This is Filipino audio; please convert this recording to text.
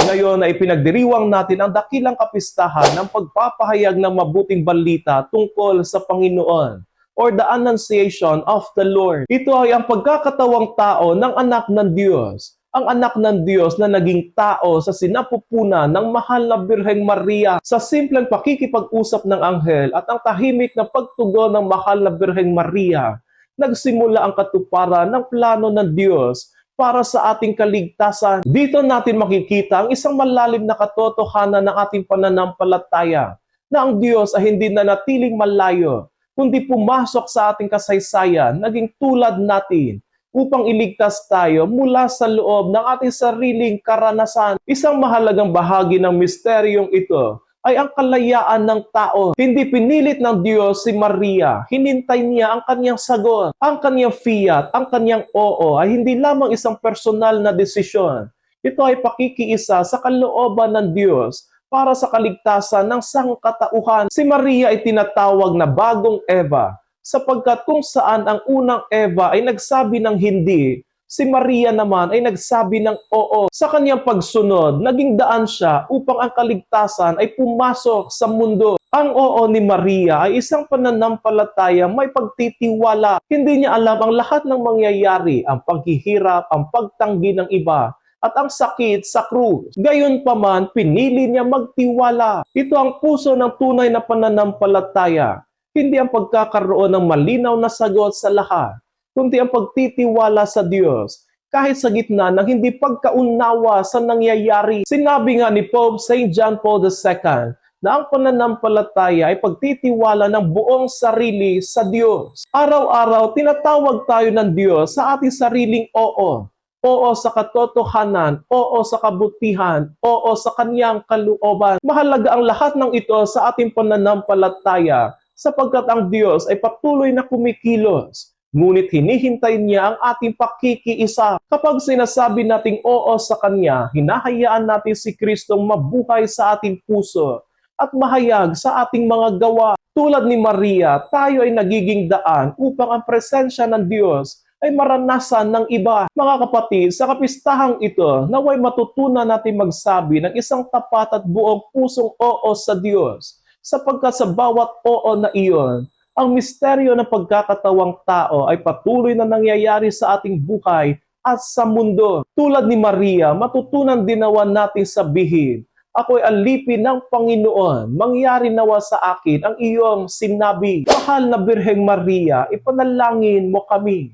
Ngayon ay pinagdiriwang natin ang dakilang kapistahan ng pagpapahayag ng mabuting balita tungkol sa Panginoon, or the Annunciation of the Lord. Ito ay ang pagkakatawang tao ng anak ng Diyos. Ang anak ng Diyos na naging tao sa sinapupunan ng mahal na Birheng Maria sa simpleng pakikipag-usap ng anghel at ang tahimik na pagtugon ng mahal na Birheng Maria. Nagsimula ang katuparan ng plano ng Diyos para sa ating kaligtasan. Dito natin makikita ang isang malalim na katotohanan ng ating pananampalataya na ang Diyos ay hindi na natiling malayo, kundi pumasok sa ating kasaysayan, naging tulad natin upang iligtas tayo mula sa loob ng ating sariling karanasan. Isang mahalagang bahagi ng misteryong ito ay ang kalayaan ng tao. Hindi pinilit ng Diyos si Maria. Hinintay niya ang kanyang sagot. Ang kanyang fiat, ang kanyang oo ay hindi lamang isang personal na desisyon. Ito ay pakikiisa sa kalooban ng Diyos para sa kaligtasan ng sangkatauhan. Si Maria ay tinatawag na bagong Eva, sapagkat kung saan ang unang Eva ay nagsabi ng hindi, si Maria naman ay nagsabi ng oo. Sa kanyang pagsunod, naging daan siya upang ang kaligtasan ay pumasok sa mundo. Ang oo ni Maria ay isang pananampalataya may pagtitiwala. Hindi niya alam ang lahat ng mangyayari, ang paghihirap, ang pagtanggi ng iba, at ang sakit sa krus. Gayunpaman, pinili niya magtiwala. Ito ang puso ng tunay na pananampalataya. Hindi ang pagkakaroon ng malinaw na sagot sa lahat, kundi ang pagtitiwala sa Diyos kahit sa gitna ng hindi pagkaunawa sa nangyayari. Sinabi nga ni Pope St. John Paul II na ang pananampalataya ay pagtitiwala ng buong sarili sa Diyos. Araw-araw, tinatawag tayo ng Diyos sa ating sariling oo. Oo sa katotohanan, oo sa kabutihan, oo sa kanyang kalooban. Mahalaga ang lahat ng ito sa ating pananampalataya sapagkat ang Diyos ay patuloy na kumikilos. Ngunit hinihintay niya ang ating pakikiisa. Kapag sinasabi nating oo sa Kanya, hinahayaan natin si Kristong mabuhay sa ating puso at mahayag sa ating mga gawa. Tulad ni Maria, tayo ay nagiging daan upang ang presensya ng Diyos ay maranasan ng iba. Mga kapatid, sa kapistahang ito, naway matutunan natin magsabi ng isang tapat at buong pusong oo sa Diyos, sapagkat sa bawat oo na iyon, ang misteryo ng pagkakatawang tao ay patuloy na nangyayari sa ating buhay at sa mundo. Tulad ni Maria, matutunan din nawa natin sabihin, ako'y alipin ng Panginoon, mangyari nawa sa akin ang iyong sinabi. Mahal na Birheng Maria, ipanalangin mo kami.